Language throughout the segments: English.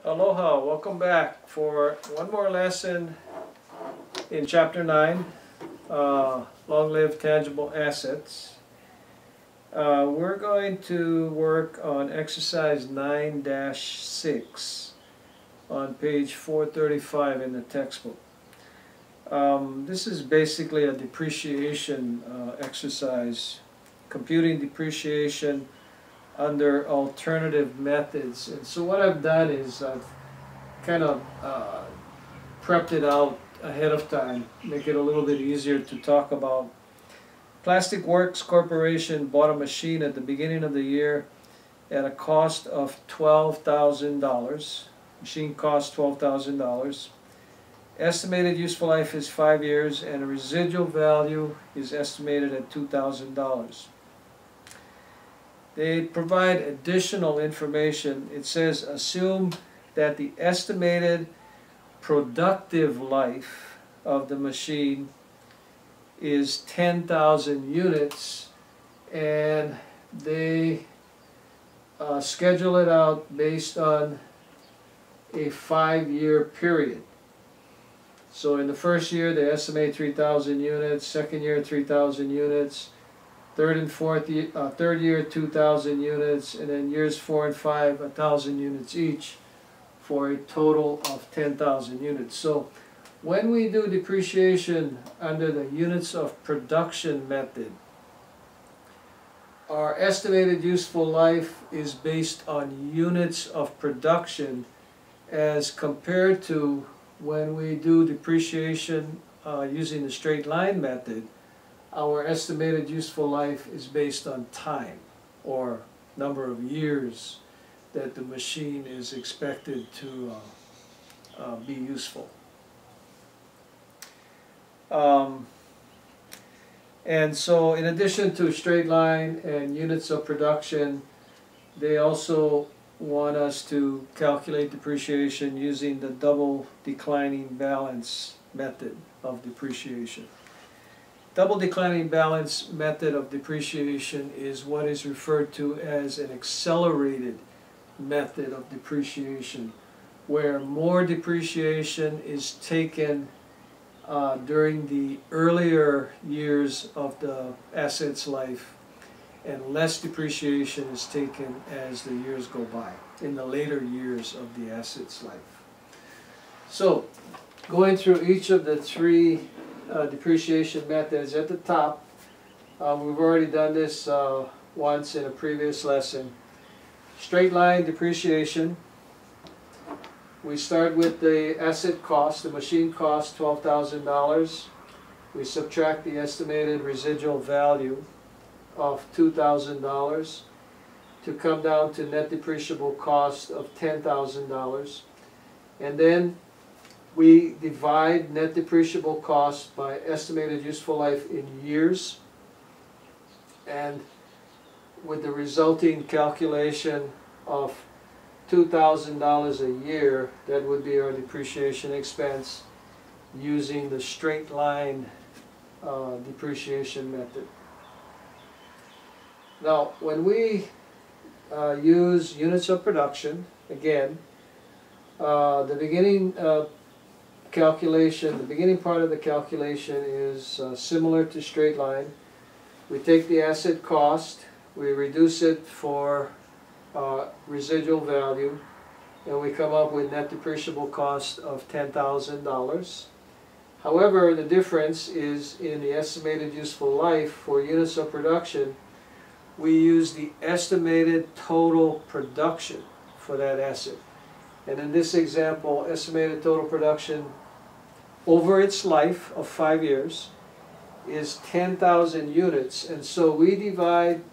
Aloha, welcome back for one more lesson in Chapter 9, Long-Lived Tangible Assets. We're going to work on exercise 9-6 on page 435 in the textbook. This is basically a depreciation exercise, computing depreciation under alternative methods. And so what I've done is I've kind of prepped it out ahead of time, make it a little bit easier to talk about. Plastic Works Corporation bought a machine at the beginning of the year at a cost of $12,000. Machine cost $12,000. Estimated useful life is 5 years, and the residual value is estimated at $2,000. They provide additional information. It says, assume that the estimated productive life of the machine is 10,000 units, and they schedule it out based on a 5-year period. So in the first year they estimate 3,000 units, second year 3,000 units, third year 2,000 units, and then years 4 and 5 1,000 units each, for a total of 10,000 units. So when we do depreciation under the units of production method, our estimated useful life is based on units of production as compared to when we do depreciation using the straight line method. Our estimated useful life is based on time, or number of years that the machine is expected to be useful. And so in addition to straight line and units of production, they also want us to calculate depreciation using the double declining balance method of depreciation. Double declining balance method of depreciation is what is referred to as an accelerated method of depreciation, where more depreciation is taken during the earlier years of the asset's life, and less depreciation is taken as the years go by, in the later years of the asset's life. So, going through each of the three depreciation methods at the top, we've already done this once in a previous lesson. Straight line depreciation, we start with the asset cost. The machine cost $12,000. We subtract the estimated residual value of $2,000 to come down to net depreciable cost of $10,000. And then we divide net depreciable cost by estimated useful life in years, and with the resulting calculation of $2,000 a year, that would be our depreciation expense using the straight line depreciation method. Now, when we use units of production, again, the beginning calculation, the beginning part of the calculation is similar to straight line. We take the asset cost, we reduce it for residual value, and we come up with net depreciable cost of $10,000. However, the difference is in the estimated useful life. For units of production, we use the estimated total production for that asset. And in this example, estimated total production over its life of 5 years is 10,000 units, and so we divide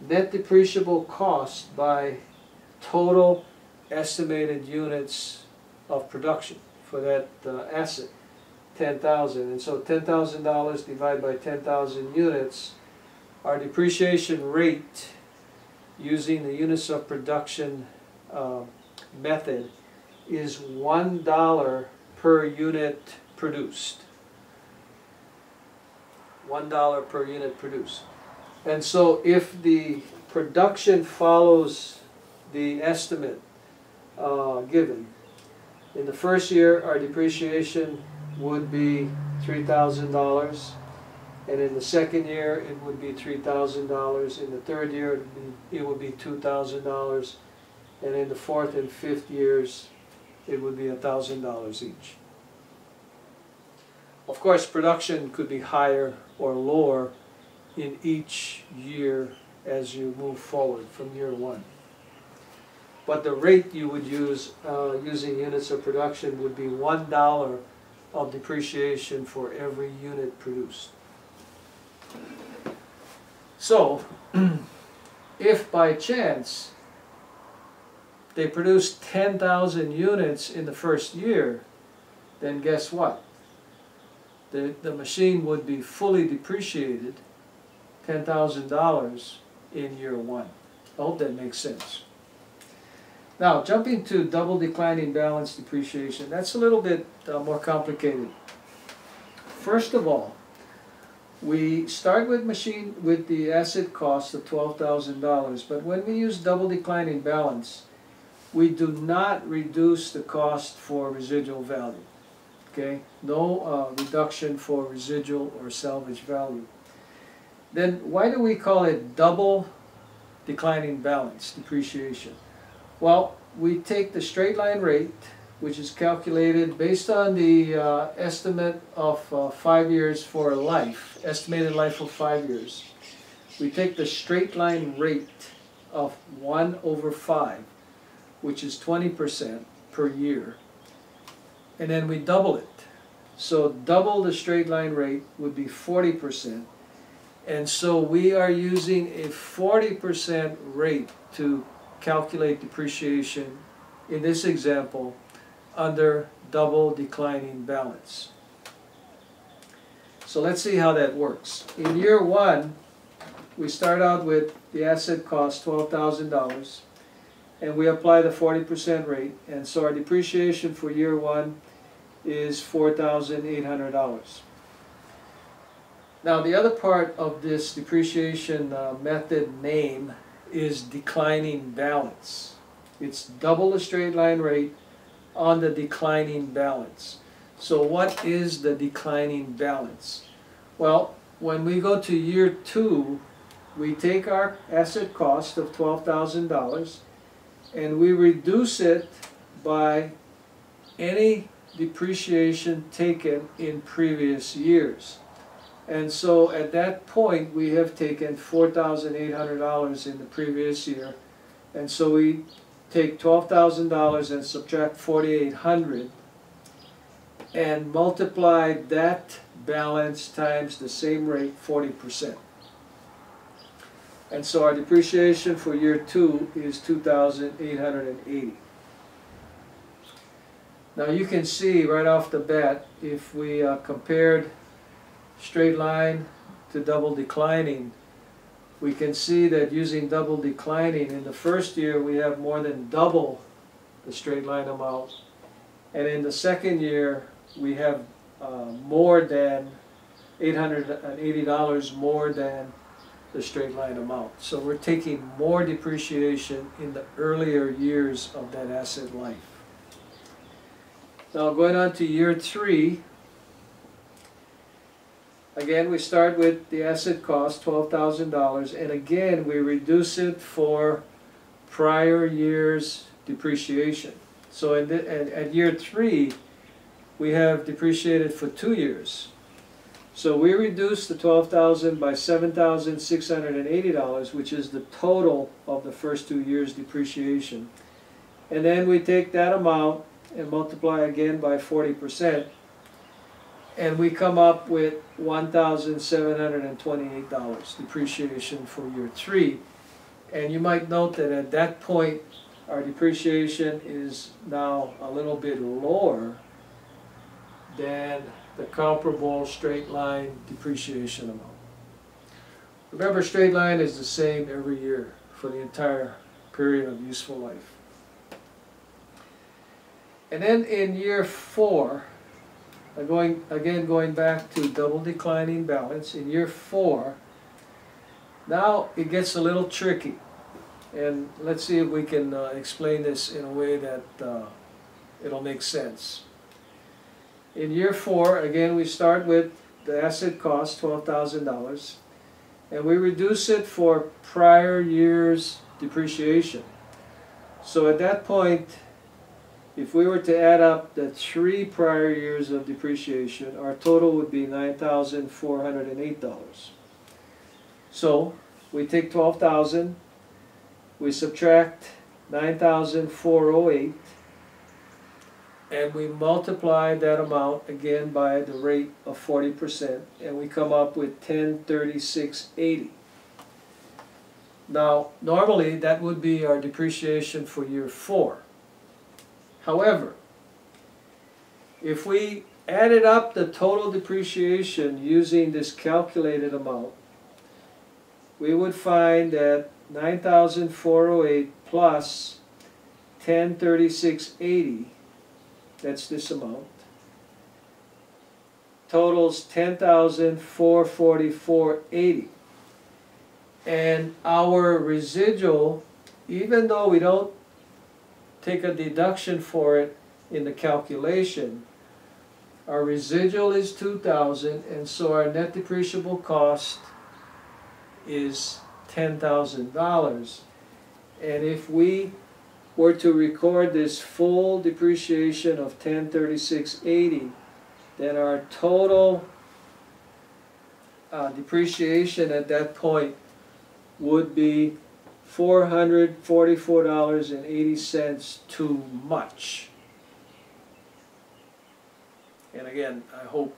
net depreciable cost by total estimated units of production for that asset, 10,000. And so $10,000 divided by 10,000 units, our depreciation rate using the units of production method is $1 per unit produced. $1 per unit produced. And so if the production follows the estimate given. In the first year, our depreciation would be $3,000, and in the second year, it would be $3,000. In the third year, it would be $2,000, and in the fourth and fifth years, it would be $1,000 each. Of course, production could be higher or lower in each year as you move forward from year one. But the rate you would use using units of production would be $1 of depreciation for every unit produced. So, if by chance they produced 10,000 units in the first year, then guess what? The machine would be fully depreciated, $10,000 in year one. I hope that makes sense. Now, jumping to double declining balance depreciation, that's a little bit more complicated. First of all, we start with the asset cost of $12,000, but when we use double declining balance, we do not reduce the cost for residual value. Okay? No reduction for residual or salvage value. Then why do we call it double declining balance depreciation? Well, we take the straight line rate, which is calculated based on the estimate of 5 years for life, estimated life of 5 years. We take the straight line rate of 1/5, which is 20% per year, and then we double it. So double the straight line rate would be 40%, and so we are using a 40% rate to calculate depreciation in this example under double declining balance. So let's see how that works. In year one, we start out with the asset cost $12,000, and we apply the 40% rate, and so our depreciation for year one is $4,800. Now the other part of this depreciation method name is declining balance. It's double the straight line rate on the declining balance. So what is the declining balance? Well, when we go to year two, we take our asset cost of $12,000 and we reduce it by any depreciation taken in previous years. And so at that point we have taken $4,800 in the previous year, and so we take $12,000 and subtract $4,800 and multiply that balance times the same rate, 40%. And so our depreciation for year two is $2,880. Now you can see right off the bat, if we compared straight line to double declining, we can see that using double declining, in the first year we have more than double the straight line amount, and in the second year we have more than $880 more than the straight line amount. So we're taking more depreciation in the earlier years of that asset life. Now going on to year three, again we start with the asset cost, $12,000, and again we reduce it for prior year's depreciation. So at year three we have depreciated for 2 years. So we reduce the $12,000 by $7,680, which is the total of the first 2 years depreciation. And then we take that amount and multiply again by 40%, and we come up with $1,728 depreciation for year three. And you might note that at that point our depreciation is now a little bit lower than the comparable straight line depreciation amount. Remember, straight line is the same every year for the entire period of useful life. And then in year four, going back to double declining balance, in year four, now it gets a little tricky. And let's see if we can explain this in a way that it'll make sense. In year 4, again, we start with the asset cost, $12,000, and we reduce it for prior year's depreciation. So at that point, if we were to add up the 3 prior years of depreciation, our total would be $9,408. So we take 12,000, we subtract 9,408, and we multiply that amount again by the rate of 40%, and we come up with 1036.80. Now, normally that would be our depreciation for year 4. However, if we added up the total depreciation using this calculated amount, we would find that 9,408 plus 1036.80, that's this amount, totals 10,444.80. And our residual, even though we don't take a deduction for it in the calculation, our residual is 2,000, and so our net depreciable cost is $10,000. And if we were to record this full depreciation of 1036.80, then our total depreciation at that point would be $444.80 too much. And again, I hope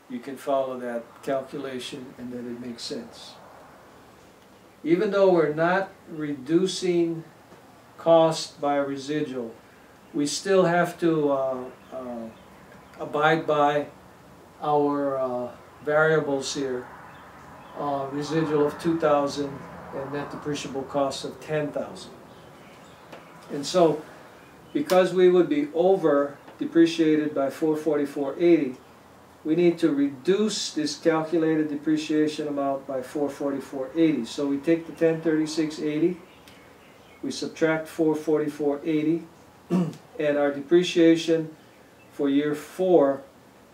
you can follow that calculation and that it makes sense. Even though we're not reducing cost by residual, we still have to abide by our variables here. Residual of 2,000 and net depreciable cost of 10,000. And so, because we would be over depreciated by $444.80, we need to reduce this calculated depreciation amount by $444.80. So we take the $1036.80, we subtract $444.80, and our depreciation for year 4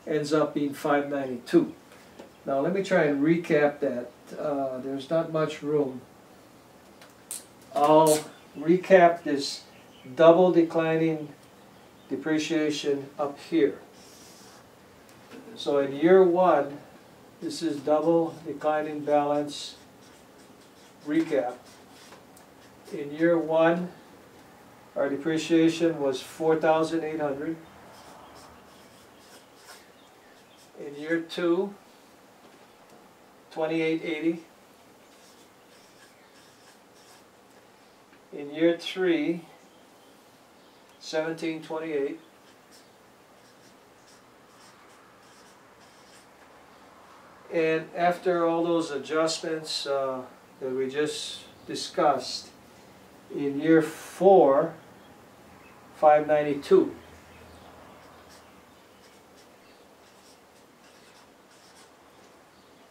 ends up being $592. Now let me try and recap that. There's not much room. I'll recap this double declining depreciation up here. So in year 1, this is double declining balance recap. In year 1, our depreciation was $4,800. In year 2, $2,880. In year 3, $1,728. And after all those adjustments that we just discussed, in year 4, $592.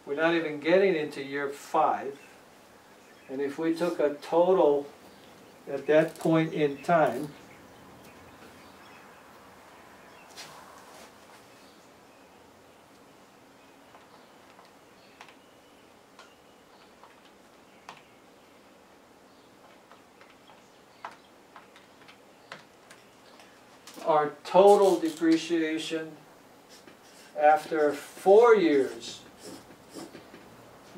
We're not even getting into year 5, and if we took a total at that point in time, our total depreciation after 4 years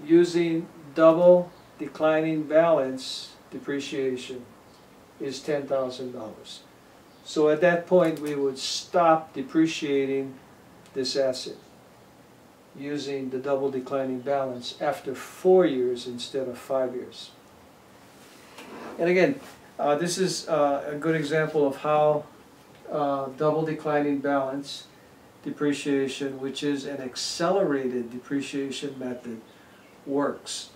using double declining balance depreciation is $10,000. So at that point we would stop depreciating this asset using the double declining balance after 4 years instead of 5 years. And again, this is a good example of how double declining balance depreciation, which is an accelerated depreciation method, works.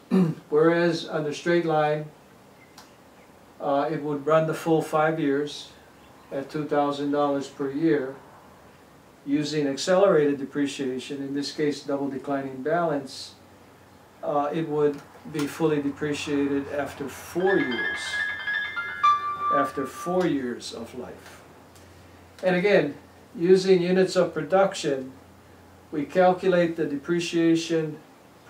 Whereas under straight line, it would run the full 5 years at $2,000 per year. Using accelerated depreciation, in this case double declining balance, it would be fully depreciated after 4 years. After 4 years of life. And again, using units of production, we calculate the depreciation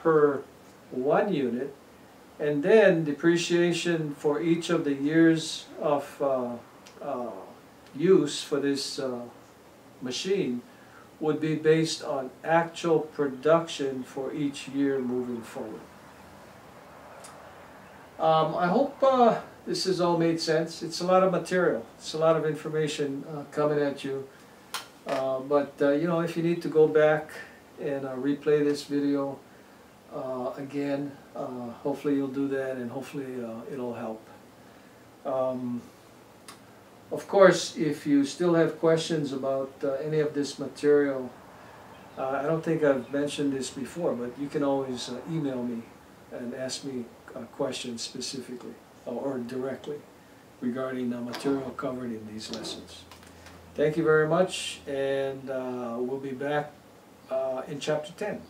per 1 unit, and then depreciation for each of the years of use for this machine would be based on actual production for each year moving forward. I hope this has all made sense. It's a lot of material. It's a lot of information coming at you. But you know, if you need to go back and replay this video again, hopefully you'll do that, and hopefully it'll help. Of course, if you still have questions about any of this material, I don't think I've mentioned this before, but you can always email me and ask me questions specifically or directly regarding the material covered in these lessons. Thank you very much, and we'll be back in Chapter 10.